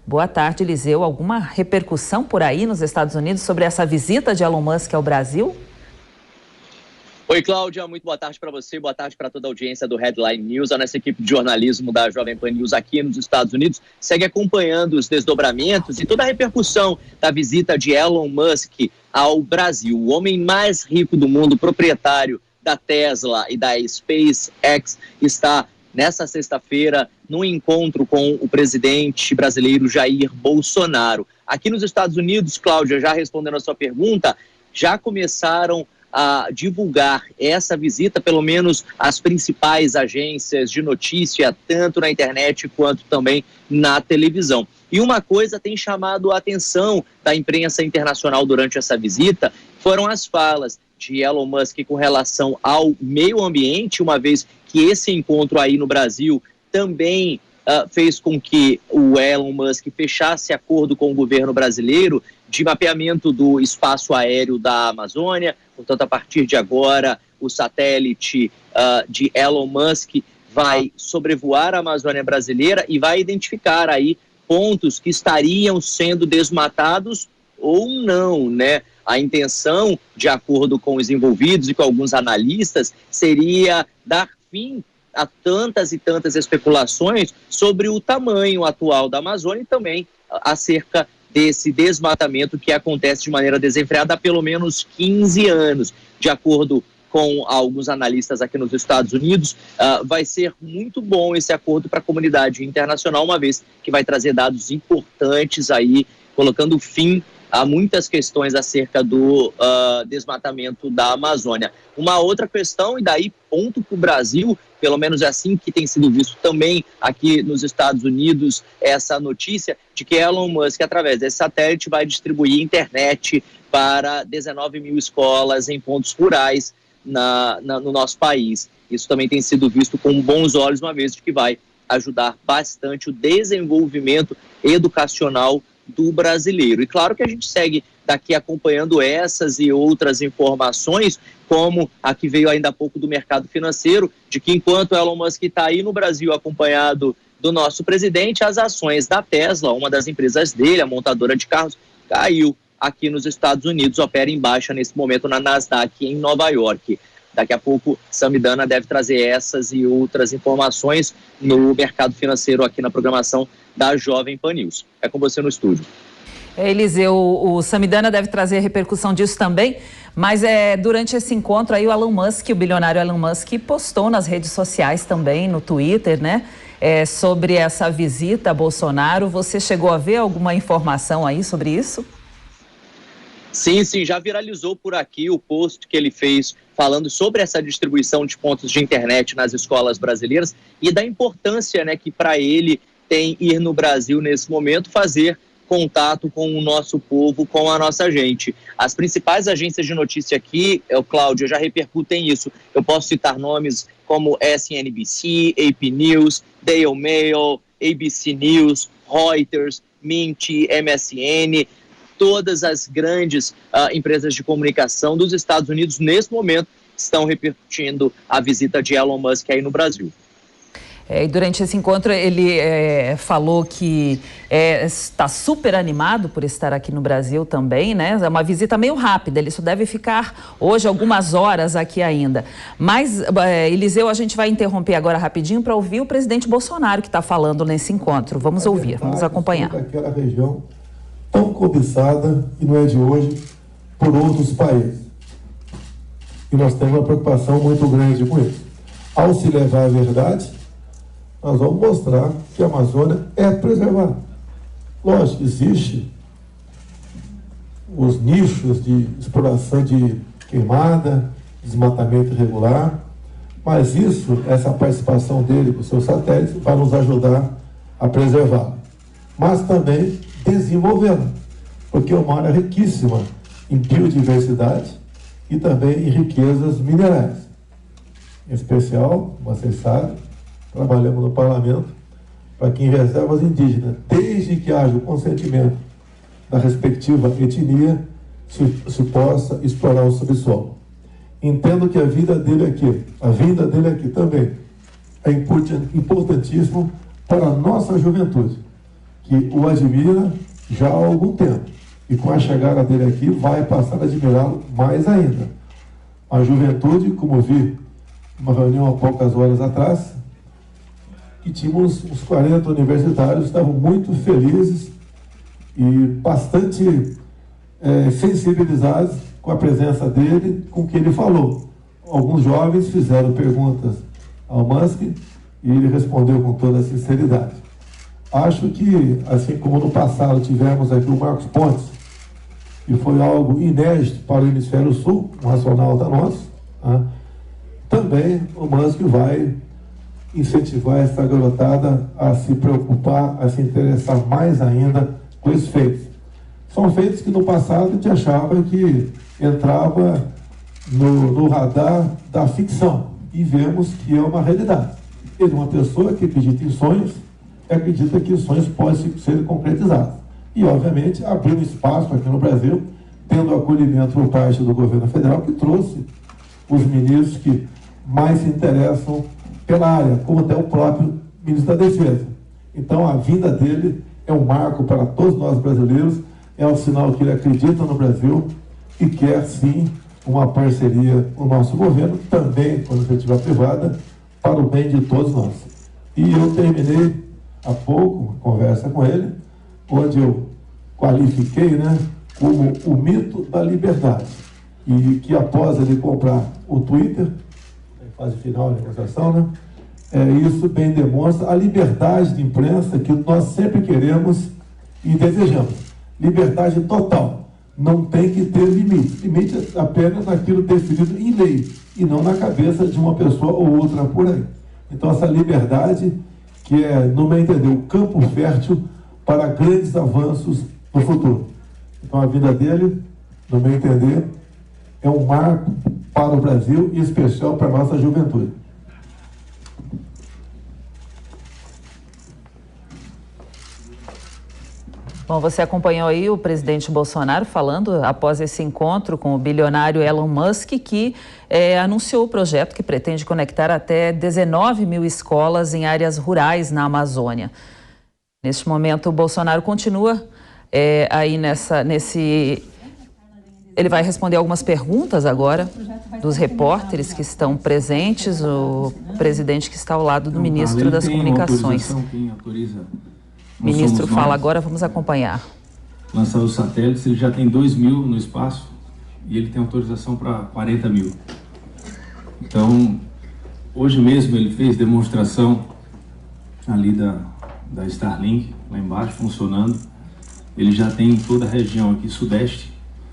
Boa tarde, Eliseu. Alguma repercussão por aí nos Estados Unidos sobre essa visita de Elon Musk ao Brasil? Oi, Cláudia, muito boa tarde para você, boa tarde para toda a audiência do Headline News. A nossa equipe de jornalismo da Jovem Pan News aqui nos Estados Unidos segue acompanhando os desdobramentos e toda a repercussão da visita de Elon Musk ao Brasil. O homem mais rico do mundo, proprietário da Tesla e da SpaceX, está nessa sexta-feira num encontro com o presidente brasileiro Jair Bolsonaro. Aqui nos Estados Unidos, Cláudia, já respondendo a sua pergunta, já começaram a divulgar essa visita, pelo menos as principais agências de notícia, tanto na internet quanto também na televisão. E uma coisa tem chamado a atenção da imprensa internacional durante essa visita, foram as falas de Elon Musk com relação ao meio ambiente, uma vez que esse encontro aí no Brasil também fez com que o Elon Musk fechasse acordo com o governo brasileiro de mapeamento do espaço aéreo da Amazônia. Portanto, a partir de agora, o satélite de Elon Musk vai sobrevoar a Amazônia brasileira e vai identificar aí pontos que estariam sendo desmatados ou não, né? A intenção, de acordo com os envolvidos e com alguns analistas, seria dar fim a tantas e tantas especulações sobre o tamanho atual da Amazônia e também acerca desse desmatamento que acontece de maneira desenfreada há pelo menos 15 anos. De acordo com alguns analistas aqui nos Estados Unidos, vai ser muito bom esse acordo para a comunidade internacional, uma vez que vai trazer dados importantes aí, colocando fim há muitas questões acerca do desmatamento da Amazônia. Uma outra questão, e daí ponto para o Brasil, pelo menos é assim que tem sido visto também aqui nos Estados Unidos, essa notícia de que Elon Musk, através desse satélite, vai distribuir internet para 19 mil escolas em pontos rurais no nosso país. Isso também tem sido visto com bons olhos, uma vez que vai ajudar bastante o desenvolvimento educacional do brasileiro. E claro que a gente segue daqui acompanhando essas e outras informações, como a que veio ainda há pouco do mercado financeiro, de que enquanto Elon Musk está aí no Brasil acompanhado do nosso presidente, as ações da Tesla, uma das empresas dele, a montadora de carros, caiu aqui nos Estados Unidos, opera em baixa nesse momento na Nasdaq em Nova York. Daqui a pouco, Samidana deve trazer essas e outras informações no mercado financeiro aqui na programação da Jovem Pan News. É com você no estúdio. Eliseu, o Samidana deve trazer a repercussão disso também, mas durante esse encontro aí o Elon Musk, o bilionário Elon Musk, postou nas redes sociais também, no Twitter, né, sobre essa visita a Bolsonaro. Você chegou a ver alguma informação aí sobre isso? Sim, já viralizou por aqui o post que ele fez falando sobre essa distribuição de pontos de internet nas escolas brasileiras e da importância, né, que para ele tem ir no Brasil nesse momento fazer contato com o nosso povo, com a nossa gente. As principais agências de notícia aqui, Cláudio, já repercutem isso. Eu posso citar nomes como SNBC, AP News, Daily Mail, ABC News, Reuters, Mint, MSN, todas as grandes empresas de comunicação dos Estados Unidos, nesse momento, estão repercutindo a visita de Elon Musk aí no Brasil. E durante esse encontro ele falou que está super animado por estar aqui no Brasil também, né? É uma visita meio rápida, ele só deve ficar hoje algumas horas aqui ainda. Mas, Eliseu, a gente vai interromper agora rapidinho para ouvir o presidente Bolsonaro que está falando nesse encontro. Vamos ouvir, vamos acompanhar. Daquela região tão cobiçada, e não é de hoje, por outros países. E nós temos uma preocupação muito grande com isso. Ao se levar a verdade, nós vamos mostrar que a Amazônia é preservada. Lógico, existe os nichos de exploração de queimada, desmatamento irregular, mas essa participação dele com o seu satélite vai nos ajudar a preservá-la. Mas também desenvolvê-la, porque é uma área riquíssima em biodiversidade e também em riquezas minerais. Em especial, como vocês sabem, trabalhamos no parlamento para que em reservas indígenas, desde que haja o consentimento da respectiva etnia, se possa explorar o subsolo. Entendo que a vinda dele aqui também é importantíssimo para a nossa juventude. que o admira já há algum tempo. E com a chegada dele aqui, vai passar a admirá-lo mais ainda. A juventude, como vi uma reunião há poucas horas atrás, e tínhamos uns 40 universitários, estavam muito felizes e bastante sensibilizados com a presença dele, com o que ele falou. Alguns jovens fizeram perguntas ao Musk e ele respondeu com toda a sinceridade. Acho que, assim como no passado tivemos aqui o Marcos Pontes, e foi algo inédito para o Hemisfério Sul, um astronauta nosso, né? Também o Musk vai incentivar essa garotada a se preocupar, a se interessar mais ainda com esses feitos. São feitos que no passado a gente achava que entrava no radar da ficção, e vemos que é uma realidade. Ele é uma pessoa que acredita em sonhos, e acredita que os sonhos podem ser concretizados. E, obviamente, abriu um espaço aqui no Brasil, tendo acolhimento por parte do governo federal, que trouxe os ministros que mais se interessam pela área, como até o próprio ministro da Defesa. Então, a vinda dele é um marco para todos nós brasileiros, é um sinal que ele acredita no Brasil e quer, sim, uma parceria com o nosso governo, também, com a iniciativa privada, para o bem de todos nós. E eu terminei há pouco uma conversa com ele, onde eu qualifiquei, né, como o mito da liberdade. E que após ele comprar o Twitter, fase final da negociação, né, isso bem demonstra a liberdade de imprensa que nós sempre queremos e desejamos. Liberdade total. Não tem que ter limite. Limite é apenas naquilo definido em lei e não na cabeça de uma pessoa ou outra por aí. Então, essa liberdade que é, no meu entender, o campo fértil para grandes avanços no futuro. Então, a vida dele, no meu entender, é um marco para o Brasil e especial para a nossa juventude. Bom, você acompanhou aí o presidente Bolsonaro falando após esse encontro com o bilionário Elon Musk, que anunciou o projeto que pretende conectar até 19 mil escolas em áreas rurais na Amazônia. Neste momento, o Bolsonaro continua aí Ele vai responder algumas perguntas agora dos repórteres que estão presentes, o presidente que está ao lado do ministro das Comunicações. O ministro fala agora, vamos acompanhar. Lançar os satélites, ele já tem 2 mil no espaço e ele tem autorização para 40 mil. Então, hoje mesmo ele fez demonstração ali da Starlink, lá embaixo, funcionando. Ele já tem em toda a região aqui sudeste.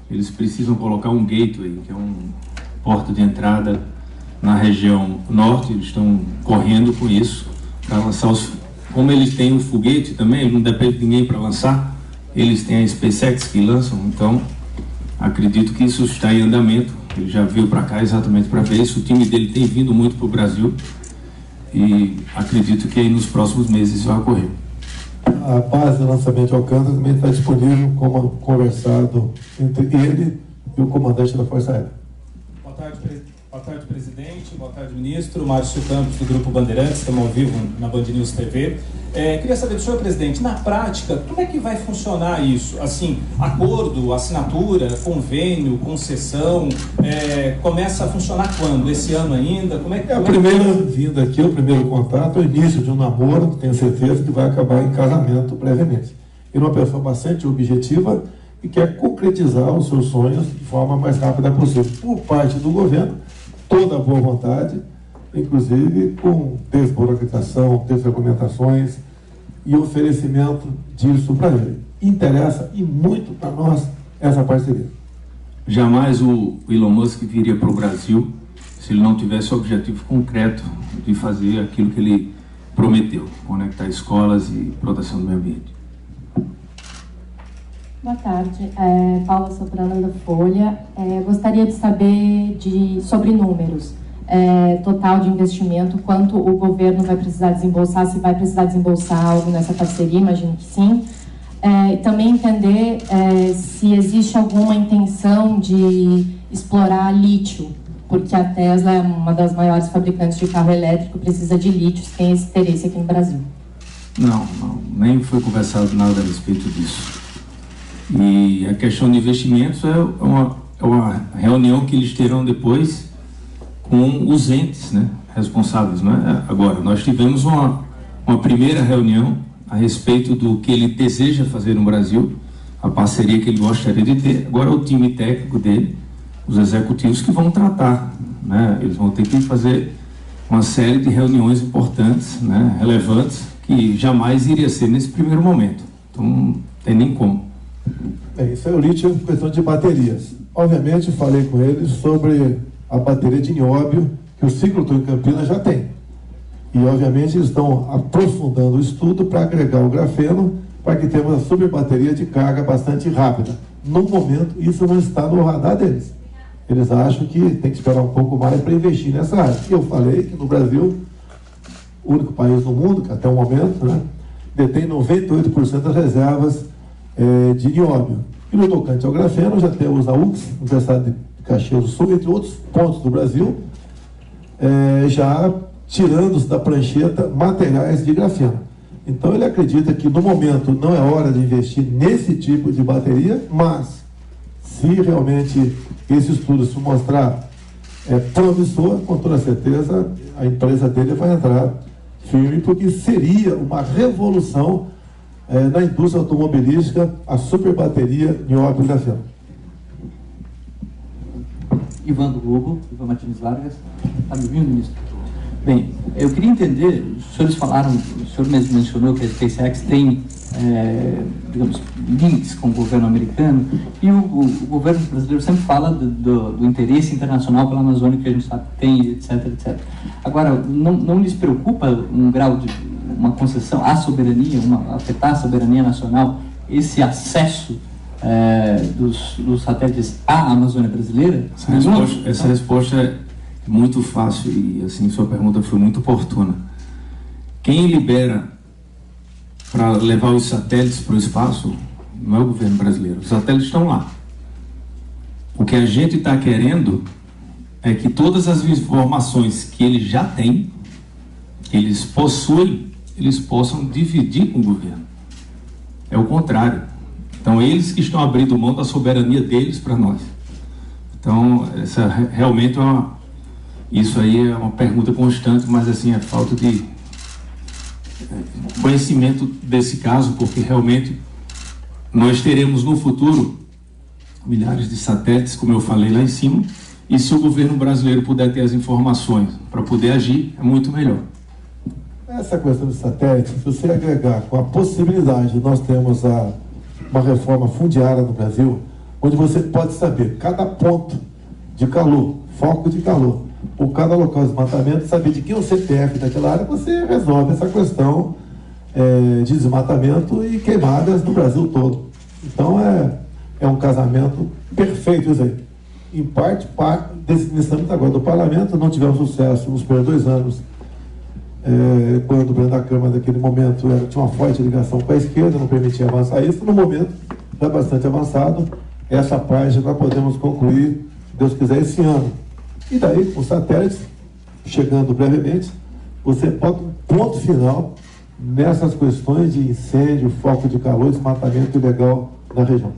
Eles precisam colocar um gateway, que é um porta de entrada na região norte. Eles estão correndo com isso para lançar os... Como eles têm o foguete também, não depende de ninguém para lançar, eles têm a SpaceX que lançam, então acredito que isso está em andamento. Ele já veio para cá exatamente para ver isso. O time dele tem vindo muito para o Brasil e acredito que aí nos próximos meses isso vai ocorrer. A base de lançamento de Alcântara também está disponível, como conversado entre ele e o comandante da Força Aérea. Boa tarde, presidente. Boa tarde, ministro. Márcio Campos, do Grupo Bandeirantes, estamos ao vivo na Band News TV. Queria saber do senhor, presidente, na prática, como é que vai funcionar isso? Assim, acordo, assinatura, convênio, concessão, começa a funcionar quando? Esse ano ainda? A primeira vinda aqui, o primeiro contato, é o início de um namoro, tenho certeza que vai acabar em casamento brevemente. Ele é uma pessoa bastante objetiva e quer concretizar os seus sonhos de forma mais rápida possível. Por parte do governo, toda a boa vontade, inclusive com desburocratização, desregulamentações e oferecimento disso para ele. Interessa e muito para nós essa parceria. Jamais o Elon Musk viria para o Brasil se ele não tivesse o objetivo concreto de fazer aquilo que ele prometeu, conectar escolas e proteção do meio ambiente. Boa tarde, Paula Soprano da Folha. Gostaria de saber sobre números, total de investimento, quanto o governo vai precisar desembolsar, se vai precisar desembolsar algo nessa parceria, imagino que sim. E também entender se existe alguma intenção de explorar lítio, porque a Tesla é uma das maiores fabricantes de carro elétrico, precisa de lítio, tem esse interesse aqui no Brasil. Não, nem foi conversado nada a respeito disso. E a questão de investimentos é uma reunião que eles terão depois com os entes, né, responsáveis, né? Agora, nós tivemos uma primeira reunião a respeito do que ele deseja fazer no Brasil, a parceria que ele gostaria de ter. Agora o time técnico dele, os executivos que vão tratar, né? Eles vão ter que fazer uma série de reuniões importantes, né, relevantes, que jamais iria ser nesse primeiro momento. Então não tem nem como. Isso é o lítio, questão de baterias. Obviamente, falei com eles sobre a bateria de nióbio que o ciclotron em Campinas já tem. E, obviamente, eles estão aprofundando o estudo para agregar o grafeno para que tenhamos a superbateria de carga bastante rápida. No momento, isso não está no radar deles. Eles acham que tem que esperar um pouco mais para investir nessa área. E eu falei que no Brasil, o único país no mundo, que até o momento, né, detém 98% das reservas de nióbio. E no tocante ao grafeno, já temos a UX, Universidade de Caxias do Sul, entre outros pontos do Brasil, já tirando da prancheta materiais de grafeno. Então ele acredita que no momento não é hora de investir nesse tipo de bateria, mas se realmente esse estudo se mostrar promissor, com toda certeza a empresa dele vai entrar firme, porque seria uma revolução na indústria automobilística, a superbateria nióbio grafeno. Ivan do Globo, Ivan Martins Vargas. Está me ouvindo, ministro? Bem, eu queria entender, os senhores falaram, o senhor mesmo mencionou que a SpaceX tem, digamos, links com o governo americano, e o governo brasileiro sempre fala do interesse internacional pela Amazônia, que a gente sabe que tem, etc, etc. Agora, não lhes preocupa um grau de uma concessão à soberania, afetar a soberania nacional, esse acesso dos satélites à Amazônia brasileira? Essa resposta é muito fácil e, assim, sua pergunta foi muito oportuna. Quem libera para levar os satélites para o espaço não é o governo brasileiro. Os satélites estão lá. O que a gente está querendo é que todas as informações que eles já têm, que eles possuem, eles possam dividir com o governo. É o contrário. Então, eles que estão abrindo mão da soberania deles para nós. Então, essa realmente isso aí é uma pergunta constante, mas assim, é falta de conhecimento desse caso, porque realmente nós teremos no futuro milhares de satélites, como eu falei lá em cima, e se o governo brasileiro puder ter as informações para poder agir, é muito melhor. Essa questão de satélites, se você agregar com a possibilidade, nós temos uma reforma fundiária no Brasil, onde você pode saber cada ponto de calor, foco de calor, por cada local de desmatamento, saber de quem é o CPF daquela área, você resolve essa questão de desmatamento e queimadas no Brasil todo. Então é um casamento perfeito isso aí. Em parte iniciamos agora do parlamento, não tivemos sucesso nos primeiros 2 anos, quando o presidente da Câmara naquele momento tinha uma forte ligação com a esquerda, não permitia avançar isso. No momento já bastante avançado, essa parte nós podemos concluir, se Deus quiser, esse ano. E daí, com satélites, chegando brevemente, você bota um ponto final nessas questões de incêndio, foco de calor e desmatamento ilegal na região.